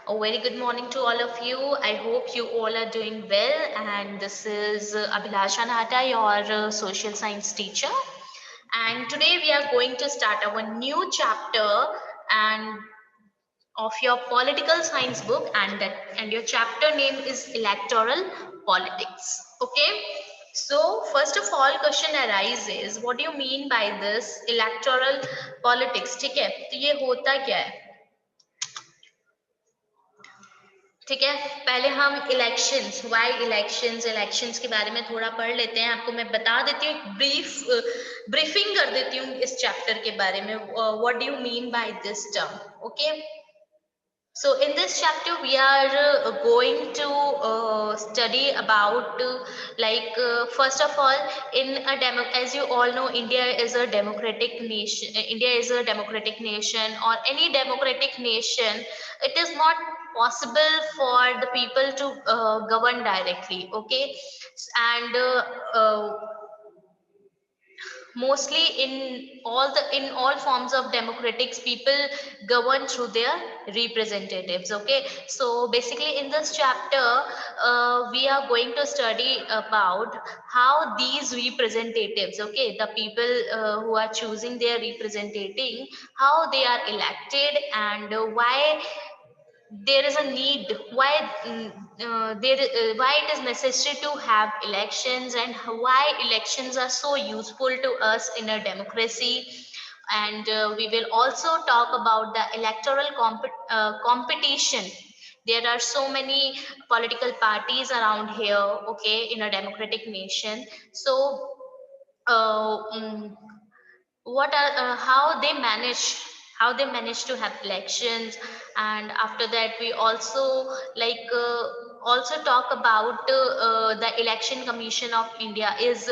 A very good morning to all of you. I hope you all are doing well. And this is Abhilasha Nahata, your social science teacher. And today we are going to start our new chapter and of your political science book, and your chapter name is electoral politics. Okay. So first of all, question arises: what do you mean by this electoral politics? ठीक है, तो ये होता क्या है? ठीक है, पहले हम इलेक्शंस, व्हाई इलेक्शंस, इलेक्शंस के बारे में थोड़ा पढ़ लेते हैं। आपको मैं बता देती हूँ, ब्रीफिंग कर देती हूँ इस चैप्टर के बारे में। What do you mean by this term? Okay, so in this chapter we are going to study about first of all, in a demo, as you all know, India is a democratic nation. India is a democratic nation, or any democratic nation. It is not possible for the people to govern directly. Okay, and mostly in all forms of democratics, people govern through their representatives. Okay, so basically in this chapter we are going to study about how these representatives, okay, the people who are choosing their representing, how they are elected, and why there is a need, why why it is necessary to have elections, and why elections are so useful to us in a democracy. And we will also talk about the electoral competition. There are so many political parties around here, okay, in a democratic nation. So uh, mm, what are how they manage to have elections. And after that we also also talk about the election commission of India. Is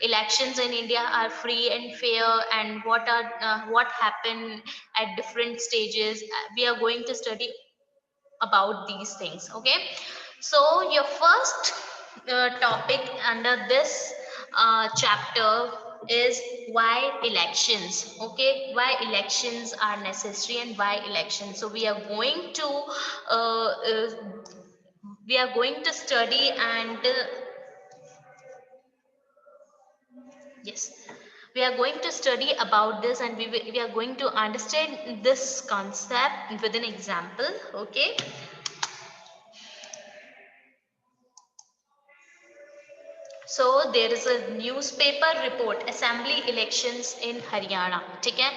elections in India are free and fair, and what happen at different stages. We are going to study about these things. Okay, so your first topic under this chapter is why elections. Okay, why elections are necessary and why elections. So uh, uh, we are going to study, and yes, we are going to study about this, and we are going to understand this concept with an example. Okay, so there is a newspaper report, assembly elections in Haryana. ठीक है,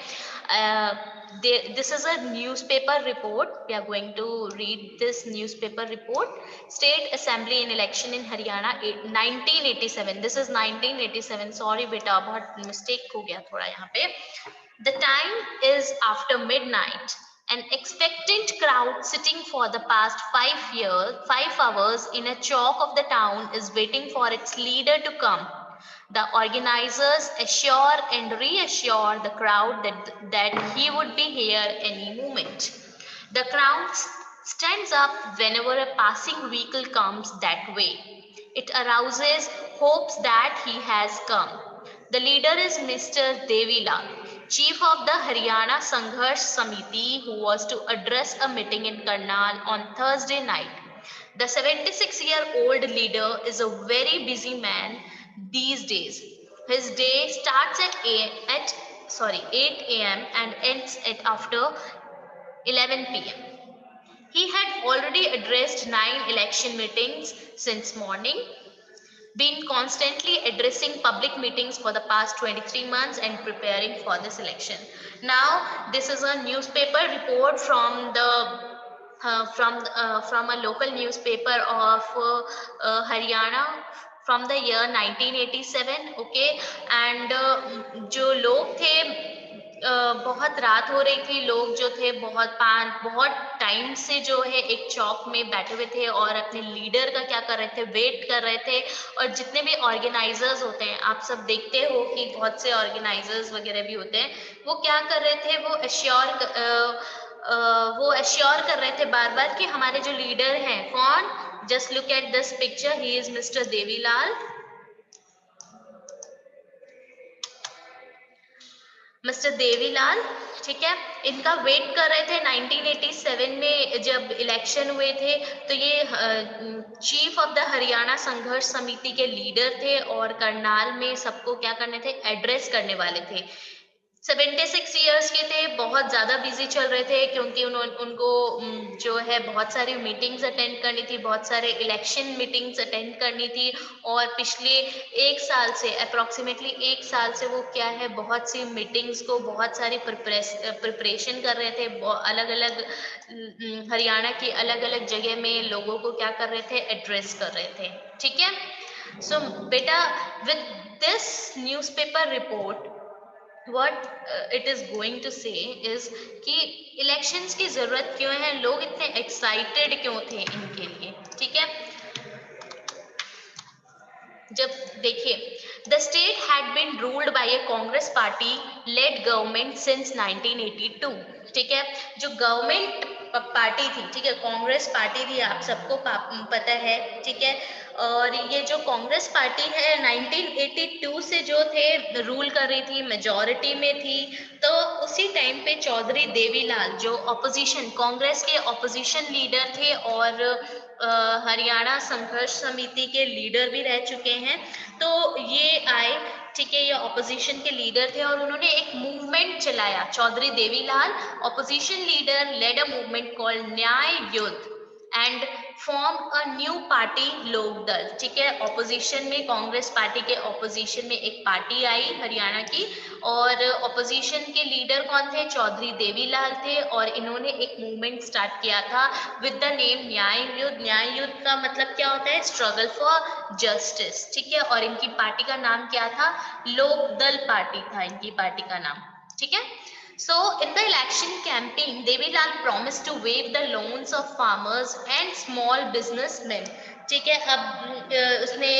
this is a newspaper report. We are going to read this newspaper report. State assembly in election in Haryana 1987. This is 1987. Sorry बेटा, बहुत mistake हो गया थोड़ा यहाँ पे. The time is after midnight. An expectant crowd sitting for the past 5 hours in a chalk of the town is waiting for its leader to come. The organizers assure and reassure the crowd that he would be here any moment. The crowd stands up whenever a passing vehicle comes that way. It arouses hopes that he has come. The leader is Mr. Devilal, chief of the Haryana Sangharsh Samiti, who was to address a meeting in Karnal on Thursday night. The 76-year-old leader is a very busy man these days. His day starts at 8 a.m. and ends at after 11 p.m. He had already addressed 9 election meetings since morning, been constantly addressing public meetings for the past 23 months and preparing for this election. Now, this is a newspaper report from a local newspaper of Haryana from the year 1987. Okay, and जो लोग थे, बहुत रात हो रही थी, लोग जो थे बहुत टाइम से जो है एक चौक में बैठे हुए थे और अपने लीडर का क्या कर रहे थे, वेट कर रहे थे. और जितने भी ऑर्गेनाइजर्स होते हैं, आप सब देखते हो कि बहुत से ऑर्गेनाइजर्स वगैरह भी होते हैं, वो क्या कर रहे थे, वो एश्योर कर रहे थे बार बार कि हमारे जो लीडर हैं कौन. Just look at this picture, he is mister Devilal. Mister Devilal, ठीक है, इनका वेट कर रहे थे 1987 में जब इलेक्शन हुए थे। तो ये चीफ ऑफ द हरियाणा संघर्ष समिति के लीडर थे और करनाल में सबको क्या करने थे, एड्रेस करने वाले थे। 76 ईयर्स के थे, बहुत ज्यादा बिजी चल रहे थे क्योंकि उनको जो है बहुत सारी मीटिंग्स अटेंड करनी थी, बहुत सारे इलेक्शन मीटिंग्स अटेंड करनी थी। और पिछले एक साल से, अप्रोक्सीमेटली एक साल से वो क्या है, बहुत सी मीटिंग्स को, बहुत सारी प्रिपरेशन कर रहे थे। अलग अलग हरियाणा की अलग अलग जगह में लोगों को क्या कर रहे थे, एड्रेस कर रहे थे। ठीक है, सो बेटा, with this newspaper report what it is going to say is कि इलेक्शंस की जरूरत क्यों है, लोग इतने एक्साइटेड क्यों थे इनके लिए। ठीक है, जब देखिए, the state had been ruled by a Congress party led government since 1982। ठीक है, जो गवर्नमेंट पार्टी थी, ठीक है, कांग्रेस पार्टी थी, आप सबको पता है। ठीक है, और ये जो कांग्रेस पार्टी है 1982 से जो थे रूल कर रही थी, मेजॉरिटी में थी। तो उसी टाइम पे चौधरी देवीलाल जो ऑपोजिशन, कांग्रेस के ऑपोजिशन लीडर थे और हरियाणा संघर्ष समिति के लीडर भी रह चुके हैं। तो ये आए, ठीक है, ये ऑपोजिशन के लीडर थे और उन्होंने एक मूवमेंट चलाया। Chaudhary Devilal, opposition leader, led a movement called Nyay Yudh and form a new party Lokdal. ठीक है, ऑपोजिशन में, कांग्रेस पार्टी के ऑपोजिशन में एक पार्टी आई हरियाणा की, और ऑपोजिशन के लीडर कौन थे, चौधरी देवीलाल थे। और इन्होंने एक मूवमेंट स्टार्ट किया था विद द नेम न्याय युद्ध। न्याय युद्ध का मतलब क्या होता है, स्ट्रगल फॉर जस्टिस। ठीक है, और इनकी पार्टी का नाम क्या था, लोकदल पार्टी था इनकी पार्टी का नाम। ठीक है, so in the election campaign, Devilal promised to waive the loans of farmers and small businessmen। ठीक है, अब उसने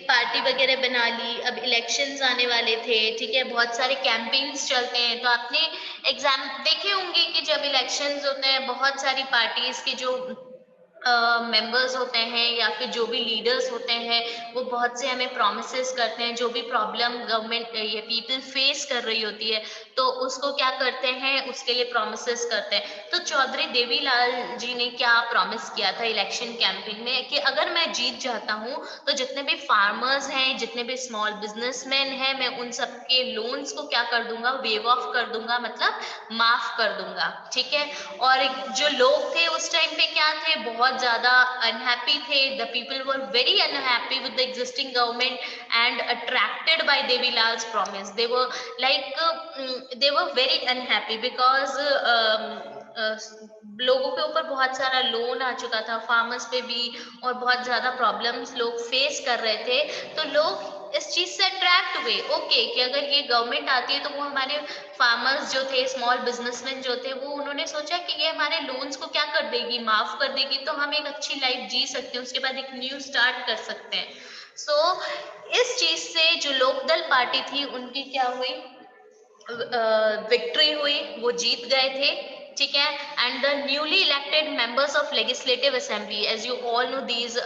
पार्टी वगैरह बना ली, अब इलेक्शंस आने वाले थे। ठीक है, बहुत सारे कैंपेन्स चलते हैं, तो आपने एग्जाम देखे होंगे कि जब इलेक्शंस होते हैं, बहुत सारी पार्टीज के जो मेंबर्स होते हैं या फिर जो भी लीडर्स होते हैं, वो बहुत से हमें प्रोमिसेस करते हैं। जो भी प्रॉब्लम गवर्नमेंट ये पीपल फेस कर रही होती है, तो उसको क्या करते हैं, उसके लिए प्रोमिसेस करते हैं। तो चौधरी देवीलाल जी ने क्या प्रॉमिस किया था इलेक्शन कैंपेन में कि अगर मैं जीत जाता हूँ तो जितने भी फार्मर्स हैं, जितने भी स्मॉल बिजनेसमैन हैं, मैं उन सबके लोन्स को क्या कर दूंगा, वेव ऑफ कर दूंगा, मतलब माफ कर दूंगा। ठीक है, और जो लोग थे उस टाइम पे क्या थे, बहुत ज्यादा अनहैप्पी थे। The people were very unhappy with the existing government and attracted by Devilal's promise. They were like they were very unhappy because लोगों के ऊपर बहुत सारा लोन आ चुका था, फार्मर्स पे भी, और बहुत ज्यादा प्रॉब्लम्स लोग फेस कर रहे थे। तो लोग इस चीज से अट्रैक्ट हुए, ओके, कि अगर ये गवर्नमेंट आती है तो वो हमारे फार्मर्स जो थे, स्मॉल बिजनेसमैन जो थे, वो उन्होंने सोचा कि ये हमारे लोन्स को क्या कर देगी, माफ कर देगी, तो हम एक अच्छी लाइफ जी सकते हैं, उसके बाद एक न्यू स्टार्ट कर सकते हैं। सो इस चीज से जो लोकदल पार्टी थी उनकी क्या हुई, विक्ट्री हुई, वो जीत गए थे। ठीक है, and the newly elected members of legislative assembly, as you all know these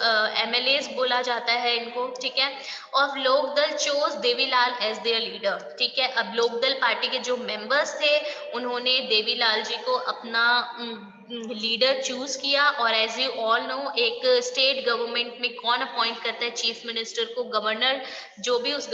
MLAs बोला जाता है इनको। ठीक है, और Lokdal chose Devilal as their leader. ठीक है, अब लोकदल पार्टी के जो मेंबर्स थे उन्होंने देवीलाल जी को अपना लीडर चूज किया। और एज यू ऑल नो, एक स्टेट गवर्नमेंट में कौन अपॉइंट करता है चीफ मिनिस्टर को, गवर्नर, जो भी उस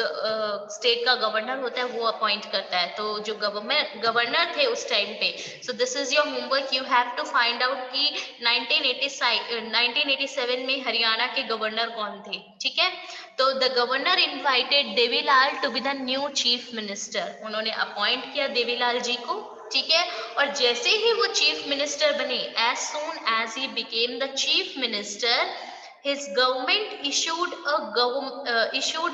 स्टेट का गवर्नर होता है वो अपॉइंट करता है। तो जो गवर्नर थे उस टाइम पे, so this is your homework, you have to find out कि 1987 में हरियाणा के गवर्नर कौन थे। ठीक है, तो the governor invited Devilal to be the new chief minister. उन्होंने अपॉइंट किया देवीलाल जी को। ठीक है, और जैसे ही वो चीफ मिनिस्टर बने, एज सून एज ही became the chief minister, his government issued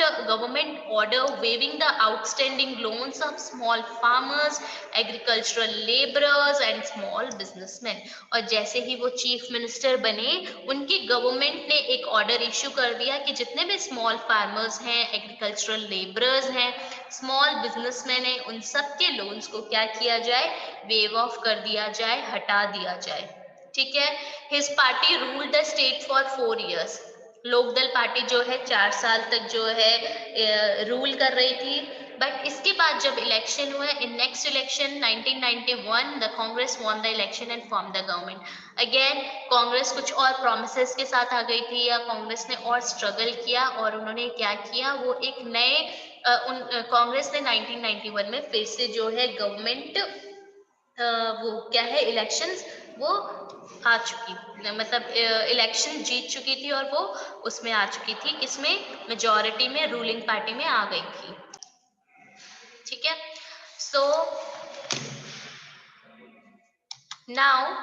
a government order waiving the outstanding loans of small farmers, agricultural laborers and small businessmen। और जैसे ही वो चीफ मिनिस्टर बने, उनकी गवर्नमेंट ने एक ऑर्डर इशू कर दिया कि जितने भी स्मॉल फार्मर्स हैं, एग्रीकल्चरल लेबरर्स हैं, स्मॉल बिजनेसमैन हैं, उन सब के लोन्स को क्या किया जाए, वेव ऑफ कर दिया जाए, हटा दिया जाए। ठीक है, his party ruled the state for 4 years। Lokdal party जो है 4 साल तक जो है रूल कर रही थी। बट इसके बाद जब इलेक्शन हुआ, in next election 1991 the Congress won the election and form the government. Again Congress कुछ और प्रोमिसेस के साथ आ गई थी, या कांग्रेस ने और स्ट्रगल किया, और उन्होंने क्या किया, वो एक नए कांग्रेस ने 1991 में फिर से जो है गवर्नमेंट वो क्या है इलेक्शंस वो आ चुकी, मतलब इलेक्शन जीत चुकी थी, और वो उसमें आ चुकी थी, किसमें, मेजॉरिटी में, रूलिंग पार्टी में आ गई थी। ठीक है, so now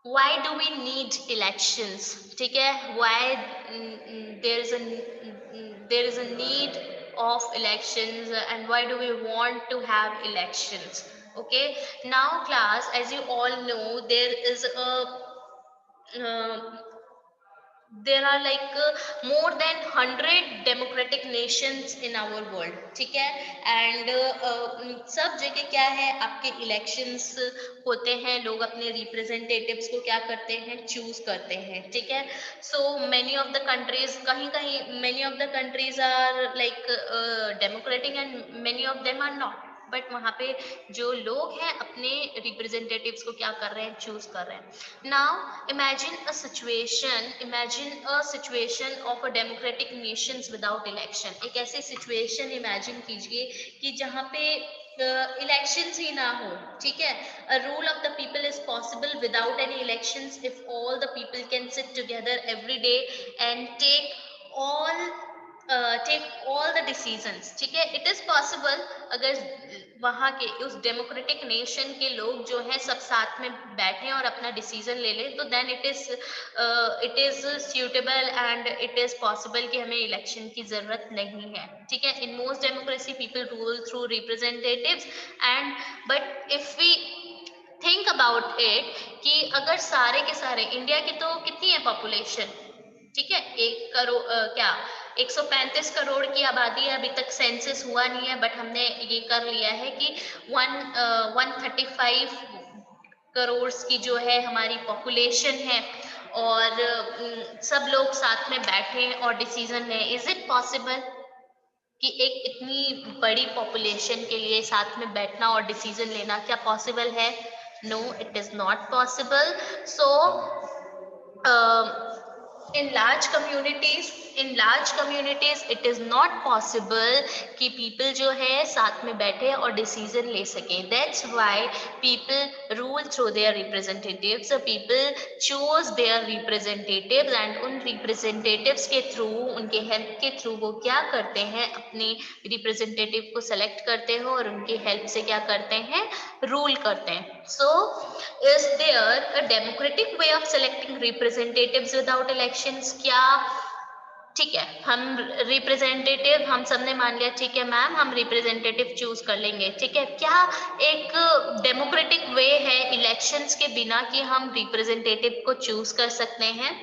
why do we need elections? ठीक है, why there is a there is a need of elections, and why do we want to have elections? Okay, now class, as you all know, there is a there are like more than 100 democratic nations in our world। ठीक है, and सब जगह क्या है, आपके elections होते हैं, लोग अपने रिप्रेजेंटेटिव्स को क्या करते हैं, चूज करते हैं। ठीक है, so many of the countries, कहीं कहीं many of the countries are like democratic and many of them are not, but वहां पे जो लोग हैं अपने रिप्रेजेंटेटिव्स को क्या कर रहे हैं, चूज कर रहे हैं। Now imagine a situation of a democratic Nations without election. एक ऐसी सिचुएशन इमेजिन कीजिए कि जहाँ पे इलेक्शंस ही ना हो। ठीक है, a rule of the people is possible without any elections if all the people can sit together every day and take all the decisions. ठीक है, इट इज पॉसिबल अगर वहाँ के उस डेमोक्रेटिक नेशन के लोग जो है सब साथ में बैठे और अपना डिसीजन ले लें, तो then it is suitable and it is possible कि हमें इलेक्शन की जरूरत नहीं है। ठीक है, in most democracy people rule through representatives and but if we think about it कि अगर सारे के सारे, इंडिया की तो कितनी है पॉपुलेशन, ठीक है, 1 करोड़ क्या 135 करोड़ की आबादी है, अभी तक सेंसस हुआ नहीं है, बट हमने ये कर लिया है कि 135 करोड़ की जो है हमारी पॉपुलेशन है, और सब लोग साथ में बैठे और डिसीजन लें। इज इट पॉसिबल कि एक इतनी बड़ी पॉपुलेशन के लिए साथ में बैठना और डिसीजन लेना, क्या पॉसिबल है? No, it is not possible. So in large communities it is not possible कि people जो है साथ में बैठे और decision ले सकें। That's why people rule through their representatives, so people choose their representatives and उन representatives के through, उनके help के through वो क्या करते हैं, अपने representative को select करते हैं और उनकी help से क्या करते हैं, rule करते हैं। So is there a democratic way of selecting representatives without elections? क्या, ठीक है, हम रिप्रेजेंटेटिव, हम सबने मान लिया, ठीक है मैम हम रिप्रेजेंटेटिव चूज कर लेंगे। ठीक है, क्या एक डेमोक्रेटिक वे है इलेक्शंस के बिना कि हम रिप्रेजेंटेटिव को चूज कर सकते हैं?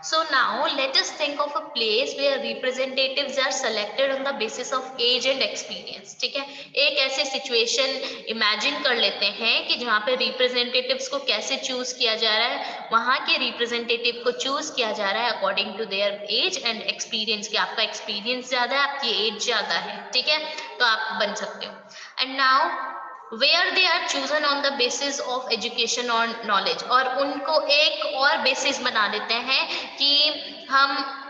So now let us think of a place where representatives are selected on the basis of age and experience। ठीक है, एक ऐसी सिचुएशन इमेजिन कर लेते हैं कि जहाँ पे रिप्रेजेंटेटिव्स को कैसे चूज किया जा रहा है, वहाँ के रिप्रेजेंटेटिव को चूज किया जा रहा है according to their age and experience, कि आपका एक्सपीरियंस ज्यादा है, आपकी एज ज्यादा है। ठीक है, तो आप बन सकते हो। And now where they are chosen on the basis of education or knowledge, और उनको एक और बेसिस बना देते हैं कि हम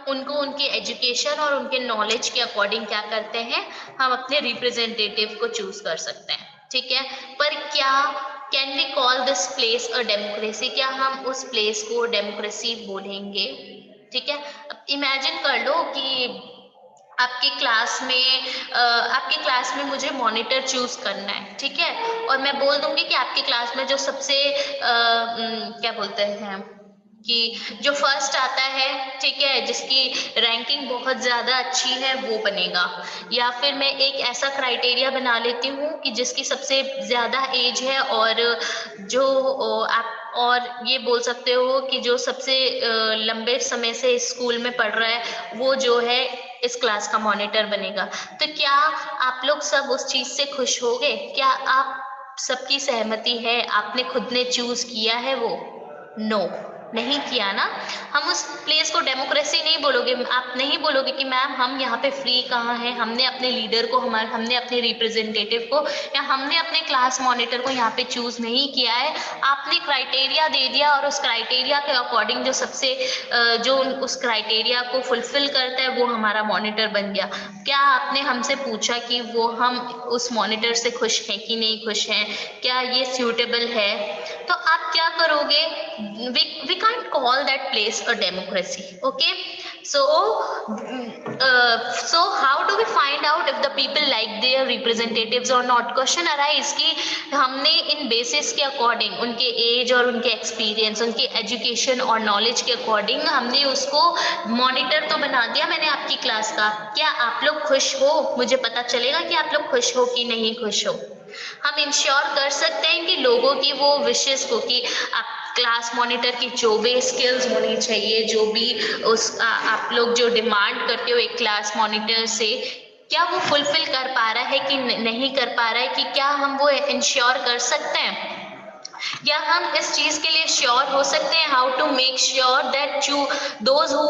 उनको उनके एजुकेशन और उनके नॉलेज के अकॉर्डिंग क्या करते हैं, हम अपने रिप्रेजेंटेटिव को चूज कर सकते हैं। ठीक है, पर क्या can we call this place a democracy? क्या हम उस प्लेस को डेमोक्रेसी बोलेंगे? ठीक है, अब इमेजिन कर लो कि आपके क्लास में मुझे मॉनिटर चूज करना है। ठीक है, और मैं बोल दूंगी कि आपके क्लास में जो सबसे क्या बोलते हैं कि जो फर्स्ट आता है, ठीक है, जिसकी रैंकिंग बहुत ज्यादा अच्छी है वो बनेगा। या फिर मैं एक ऐसा क्राइटेरिया बना लेती हूँ कि जिसकी सबसे ज्यादा एज है, और जो आप और ये बोल सकते हो कि जो सबसे लंबे समय से स्कूल में पढ़ रहा है वो जो है इस क्लास का मॉनिटर बनेगा। तो क्या आप लोग सब उस चीज से खुश हो गए? क्या आप सबकी सहमति है? आपने खुद ने चूज किया है वो? नो। नहीं किया ना, हम उस प्लेस को डेमोक्रेसी नहीं बोलोगे। आप नहीं बोलोगे कि मैम हम यहाँ पे फ्री कहाँ हैं, हमने अपने लीडर को, हमने अपने रिप्रेजेंटेटिव को या हमने अपने क्लास मॉनिटर को यहाँ पे चूज नहीं किया है। आपने क्राइटेरिया दे दिया और उस क्राइटेरिया के अकॉर्डिंग जो सबसे जो उस क्राइटेरिया को फुलफिल करता है वो हमारा मॉनिटर बन गया। क्या आपने हमसे पूछा कि वो हम उस मॉनिटर से खुश हैं कि नहीं खुश हैं, क्या ये सूटेबल है? तो आप क्या करोगे? we can't call that place a democracy. Okay, so so how do we find out if the people like their representatives or not? Question arise कि हमने इन बेसिस के अकॉर्डिंग, उनके एज और उनके एक्सपीरियंस, उनके एजुकेशन और नॉलेज के according हमने उसको मॉनिटर तो बना दिया मैंने आपकी क्लास का। क्या आप लोग खुश हो? मुझे पता चलेगा कि आप लोग खुश हो कि नहीं खुश हो। हम इंश्योर कर सकते हैं कि लोगों की वो विशेष को, कि आप क्लास मॉनिटर की जो भी स्किल्स होनी चाहिए, जो भी आप लोग जो डिमांड करते हो एक क्लास मॉनिटर से, क्या वो फुलफिल कर पा रहा है कि नहीं कर पा रहा है, कि क्या हम वो इंश्योर कर सकते हैं? या हम इस चीज के लिए श्योर हो सकते हैं, how to make sure that you those who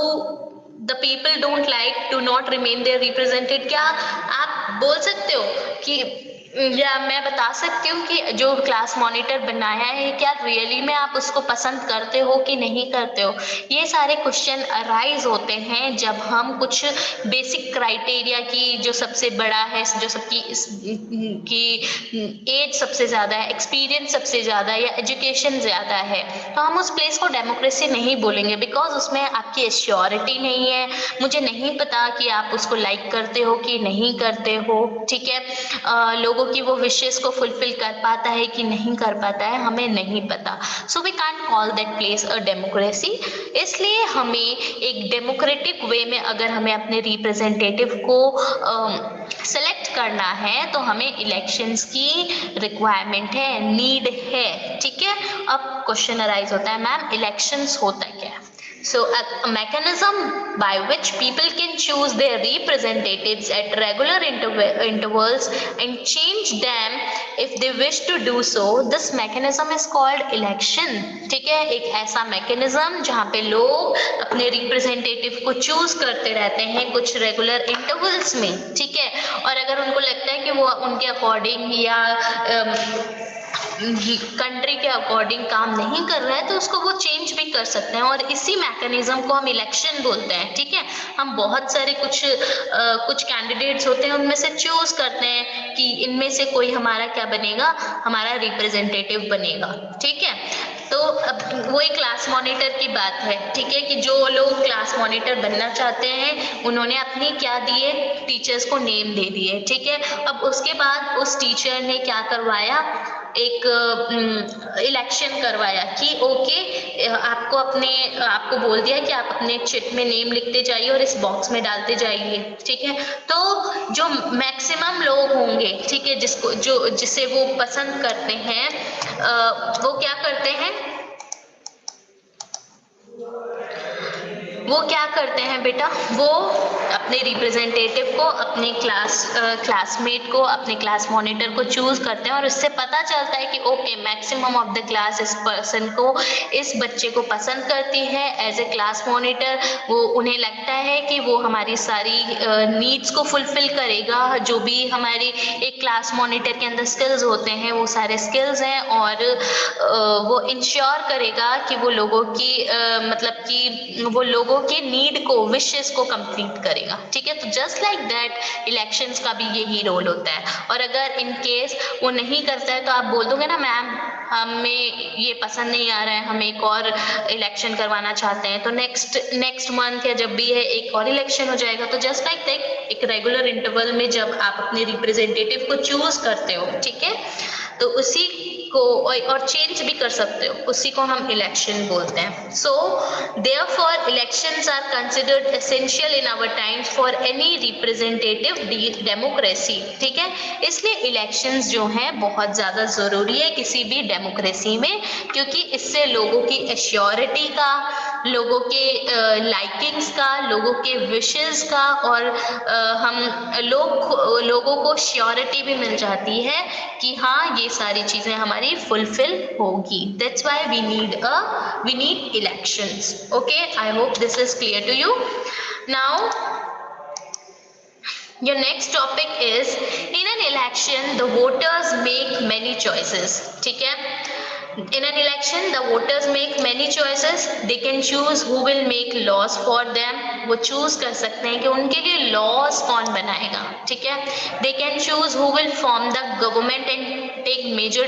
the people don't like to not remain there represented? क्या आप बोल सकते हो कि, या मैं बता सकती हूँ कि जो क्लास मॉनिटर बनाया है क्या रियली में आप उसको पसंद करते हो कि नहीं करते हो? ये सारे क्वेश्चन अराइज होते हैं जब हम कुछ बेसिक क्राइटेरिया की, जो सबसे बड़ा है, जो सबकी की एज सबसे ज़्यादा है, एक्सपीरियंस सबसे ज़्यादा है या एजुकेशन ज़्यादा है, तो हम उस प्लेस को डेमोक्रेसी नहीं बोलेंगे, बिकॉज उसमें आपकी एश्योरिटी नहीं है। मुझे नहीं पता कि आप उसको लाइक करते हो कि नहीं करते हो, ठीक है। लोगों की वो विशेष को फुलफिल कर पाता है कि नहीं कर पाता है, हमें नहीं पता। So we can't call that place a democracy. इसलिए हमें एक डेमोक्रेटिक वे में अगर हमें अपने रिप्रेजेंटेटिव को सेलेक्ट करना है तो हमें इलेक्शंस की रिक्वायरमेंट है, नीड है, ठीक है। अब क्वेश्चन अराइज होता है, मैम इलेक्शंस होता क्या है? So a mechanism by which people can choose their representatives at regular intervals and change them if they wish to do so. This mechanism is called election. ठीक है, एक ऐसा mechanism जहाँ पे लोग अपने representative को choose करते रहते हैं कुछ regular intervals में, ठीक है। और अगर उनको लगता है कि वो उनके according या कंट्री के अकॉर्डिंग काम नहीं कर रहा है तो उसको वो चेंज भी कर सकते हैं, और इसी मैकेनिज्म को हम इलेक्शन बोलते हैं, ठीक है। हम बहुत सारे कुछ कैंडिडेट्स होते हैं, उनमें से चूज करते हैं कि इनमें से कोई हमारा क्या बनेगा, हमारा रिप्रेजेंटेटिव बनेगा, ठीक है। तो अब वही क्लास मॉनिटर की बात है, ठीक है, कि जो लोग क्लास मॉनिटर बनना चाहते हैं उन्होंने अपनी क्या दिए, टीचर्स को नेम दे दिए, ठीक है। अब उसके बाद उस टीचर ने क्या करवाया, एक इलेक्शन करवाया कि ओके आपको बोल दिया कि आप अपने चिट में नेम लिखते जाइए और इस बॉक्स में डालते जाइए, ठीक है। तो जो मैक्सिमम लोग होंगे, ठीक है, जिसे वो पसंद करते हैं, वो क्या करते हैं, वो क्या करते हैं बेटा, वो अपने रिप्रेजेंटेटिव को, अपने क्लासमेट को, अपने क्लास मॉनिटर को चूज करते हैं, और उससे पता चलता है कि okay maximum of the class इस पर्सन को, इस बच्चे को पसंद करती है एज ए क्लास मॉनिटर। वो उन्हें लगता है कि वो हमारी सारी नीड्स को फुलफिल करेगा, जो भी हमारी एक क्लास मॉनिटर के अंदर स्किल्स होते हैं वो सारे स्किल्स हैं, और वो इंश्योर करेगा कि वो लोगों की मतलब कि वो लोगों के नीड को, विशेस को कंप्लीट करेगा, ठीक है। तो जस्ट लाइक दैट इलेक्शंस का भी यही रोल होता है। और अगर इन केस वो नहीं करता है तो आप बोल दोगे ना, मैम हमें ये पसंद नहीं आ रहा है, हम एक और इलेक्शन करवाना चाहते हैं, तो नेक्स्ट मंथ या जब भी है एक और इलेक्शन हो जाएगा। तो जस्ट लाइक दैट एक रेगुलर इंटरवल में जब आप अपने रिप्रेजेंटेटिव को चूज करते हो, ठीक है, तो उसी को और चेंज भी कर सकते हो, उसी को हम इलेक्शन बोलते हैं। So therefore elections are considered essential in our times for any representative democracy, ठीक है। इसलिए इलेक्शंस जो हैं बहुत ज्यादा जरूरी है किसी भी डेमोक्रेसी में, क्योंकि इससे लोगों की एश्योरिटी का, लोगों के लाइकिंग्स का, लोगों के विशेस का, और हम लोगों को श्योरिटी भी मिल जाती है कि हाँ ये सारी चीजें हमारी फुलफिल होगी. That's why we need elections. Okay, I hope this is clear to you. Now your next topic is, in an election the voters make many choices. ठीक है, in an election the voters make many choices. They can choose who will make laws for them. वो choose कर सकते हैं कि उनके लिए laws कौन बनाएगा. ठीक है, they can choose who will form the government and take major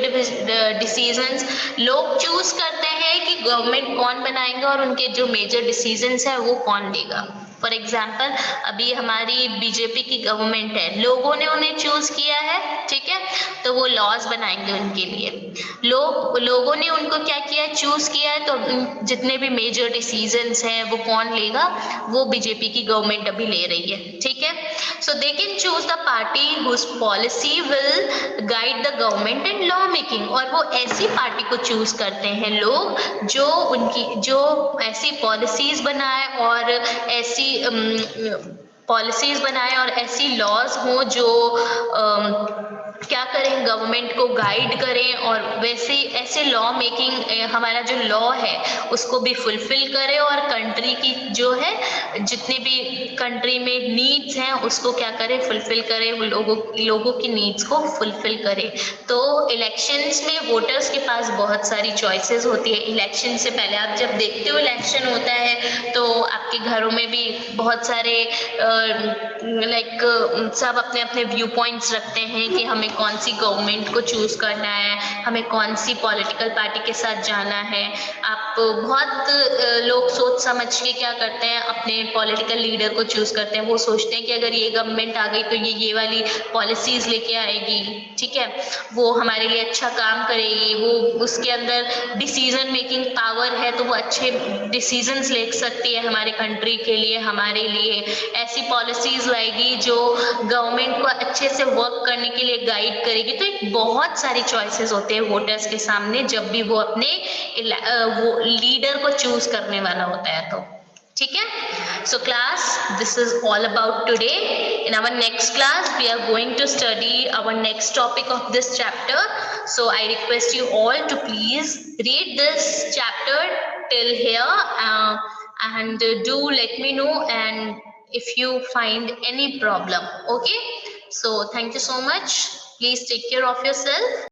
decisions. लोग choose करते हैं कि government कौन बनाएगा और उनके जो major decisions है वो कौन लेगा. फॉर एग्जाम्पल अभी हमारी बीजेपी की गवर्नमेंट है, लोगों ने उन्हें चूज किया है. ठीक है, तो वो लॉज बनाएंगे उनके लिए. लोगों ने उनको क्या किया, चूज किया है, तो जितने भी मेजर डिसीजंस हैं वो कौन लेगा, वो बीजेपी की गवर्नमेंट अभी ले रही है. ठीक है, so they can choose the party whose policy will guide the government and law making. और वो ऐसी पार्टी को चूज करते हैं लोग जो ऐसी पॉलिसीज बनाए और ऐसी पॉलिसीज बनाए और ऐसी लॉज हो जो क्या करें, गवर्नमेंट को गाइड करें, और वैसे ऐसे लॉ मेकिंग हमारा जो लॉ है उसको भी फुलफिल करे, और कंट्री की जो है जितने भी कंट्री में नीड्स हैं उसको क्या करे, फुलफिल करे, लोगों की नीड्स को फुलफिल करे. तो इलेक्शंस में वोटर्स के पास बहुत सारी चॉइसेस होती है. इलेक्शन से पहले आप जब देखते हो इलेक्शन होता है तो आपके घरों में भी बहुत सारे सब अपने अपने व्यू पॉइंट्स रखते हैं कि हमें कौन सी गवर्नमेंट को चूज करना है, हमें कौन सी पॉलिटिकल पार्टी के साथ जाना है. आप बहुत लोग सोच समझ के क्या करते हैं, अपने पॉलिटिकल लीडर को चूज करते हैं. वो सोचते हैं कि अगर ये गवर्नमेंट आ गई तो ये वाली पॉलिसीज लेके आएगी. ठीक है, वो हमारे लिए अच्छा काम करेगी, वो उसके अंदर डिसीजन मेकिंग पावर है, तो वो अच्छे डिसीजंस ले सकती है हमारे कंट्री के लिए, हमारे लिए ऐसी पॉलिसीज लाएगी जो गवर्नमेंट को अच्छे से वर्क करने के लिए गाइड करेगी. तो एक बहुत सारी चॉइसेस होते हैं वोटर्स के सामने जब भी वो अपने वो लीडर को चूज करने वाला होता है. तो ठीक है, so class, this is all about today. In our next class we are going to study our next topic of this chapter. So I request you all to please read this chapter till here, and do let me know and if you find any problem. Okay, so thank you so much. Please take care of yourself.